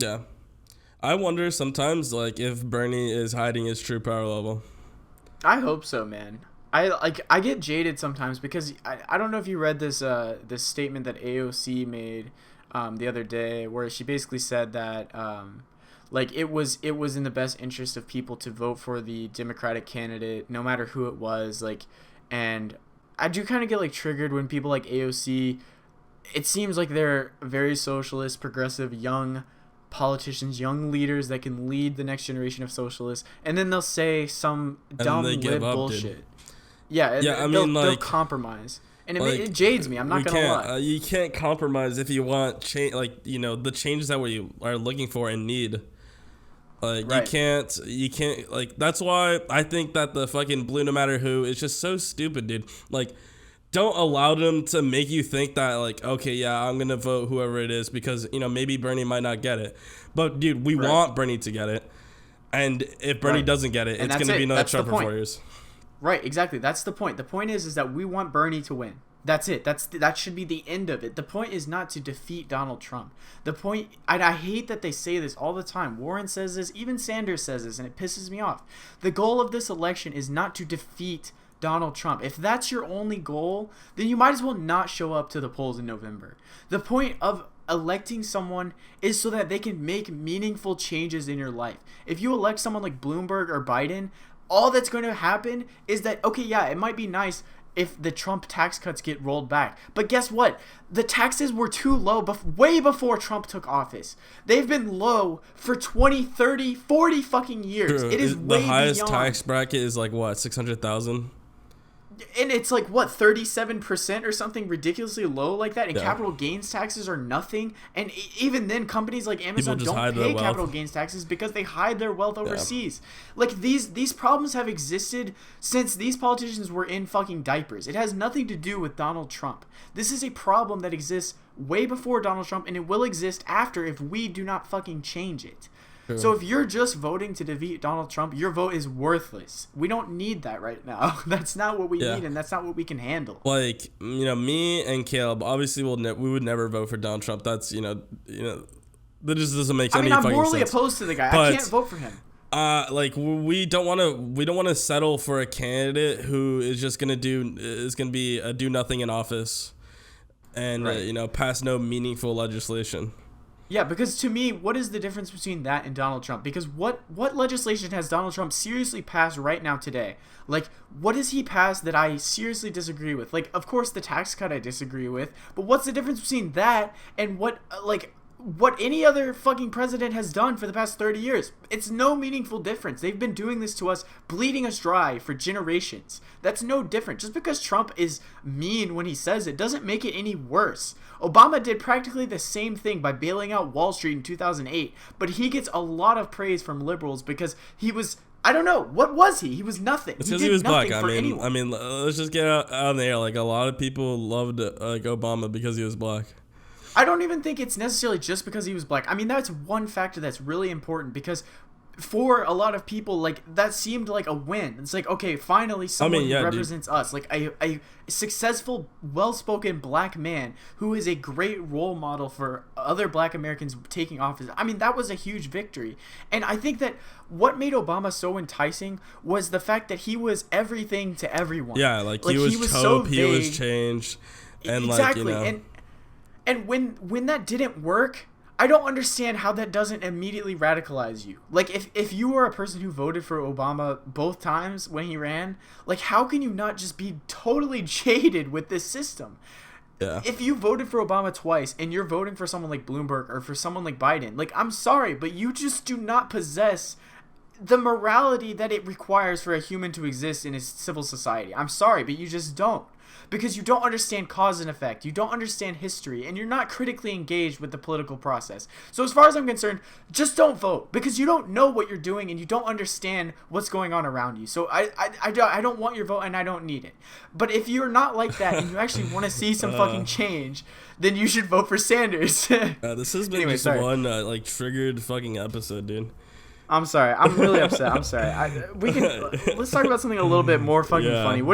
Yeah. I wonder sometimes, like, if Bernie is hiding his true power level. I hope so, man. I get jaded sometimes because I don't know if you read this statement that AOC made the other day where she basically said that like it was in the best interest of people to vote for the Democratic candidate no matter who it was, like. And I do kind of get like triggered when people like AOC, it seems like they're very socialist, progressive, young politicians, young leaders that can lead the next generation of socialists, and then they'll say some And they dumb give lib up, dude. bullshit. Yeah, and Yeah, I they'll mean, they'll like, compromise, and it like jades me. I'm we not gonna can't, lie. you can't compromise if you want change, like, the changes that we are looking for and need. Like, Right. you can't, like, that's why I think that the fucking blue no matter who is just so stupid, dude. Like, don't allow them to make you think that, like, okay, yeah, I'm gonna vote whoever it is because, maybe Bernie might not get it. But, dude, we Right. want Bernie to get it. And if Bernie Right. doesn't get it, And it's that's gonna be it. another That's the Trump for point. 4 years. Right, exactly. That's the point. The point is that we want Bernie to win. That's it. That should be the end of it. The point is not to defeat Donald Trump. The point, I hate that they say this all the time. Warren says this, even Sanders says this, and it pisses me off. The goal of this election is not to defeat Donald Trump. If that's your only goal, then you might as well not show up to the polls in November. The point of electing someone is so that they can make meaningful changes in your life. If you elect someone like Bloomberg or Biden, all that's going to happen is that, okay, yeah, it might be nice if the Trump tax cuts get rolled back. But guess what? The taxes were too low way before Trump took office. They've been low for 20, 30, 40 fucking years. True. It is The way highest beyond. tax bracket is like what, 600,000? And it's like what, 37% or something ridiculously low like that, and Yeah. capital gains taxes are nothing. And even then, companies like Amazon just don't hide their pay wealth. capital gains taxes because they hide their wealth overseas. Like these problems have existed since these politicians were in fucking diapers. It has nothing to do with Donald Trump. This is a problem that exists way before Donald Trump, and it will exist after if we do not fucking change it. True. So if you're just voting to defeat Donald Trump, your vote is worthless. We don't need that right now. That's not what we Yeah. need, and that's not what we can handle. Like, me and Caleb obviously we would never vote for Donald Trump. That's that just doesn't make I any mean, I'm fucking morally sense. opposed to the guy. I But- can't vote for him. Like, we don't want to settle for a candidate who is just gonna be a do nothing in office, and Right. pass no meaningful legislation. Yeah, because to me, what is the difference between that and Donald Trump? Because what legislation has Donald Trump seriously passed right now today? Like, what has he passed that I seriously disagree with? Like, of course, the tax cut I disagree with, but what's the difference between that and what any other fucking president has done for the past 30 years? It's no meaningful difference. They've been doing this to us, bleeding us dry for generations. That's no different. Just because Trump is mean when he says it doesn't make it any worse. Obama did practically the same thing by bailing out Wall Street in 2008, but he gets a lot of praise from liberals because he was, I don't know, what was he? He was nothing. It's He because did he was black. nothing for anyone. I mean, let's just get out on the air. Like, a lot of people loved like Obama because he was black. I don't even think it's necessarily just because he was black. I mean, that's one factor that's really important because for a lot of people, like, that seemed like a win. It's like, okay, finally someone yeah, who dude. represents us. Like, a successful, well-spoken black man who is a great role model for other black Americans taking office. I mean, that was a huge victory. And I think that what made Obama so enticing was the fact that he was everything to everyone. Yeah, like he was so Cope, he was vague. changed, and Exactly. like And when that didn't work, I don't understand how that doesn't immediately radicalize you. Like, if you were a person who voted for Obama both times when he ran, like, how can you not just be totally jaded with this system? Yeah. If you voted for Obama twice and you're voting for someone like Bloomberg or for someone like Biden, like, I'm sorry, but you just do not possess the morality that it requires for a human to exist in a civil society. I'm sorry, but you just don't. Because you don't understand cause and effect, you don't understand history, and you're not critically engaged with the political process. So as far as I'm concerned, just don't vote, because you don't know what you're doing and you don't understand what's going on around you. So I don't want your vote and I don't need it. But if you're not like that and you actually want to see some fucking change, then you should vote for Sanders. This has been Anyway, just sorry. one like triggered fucking episode, dude. I'm sorry. I'm really upset. I'm sorry. Let's talk about something a little bit more fucking Yeah. funny. What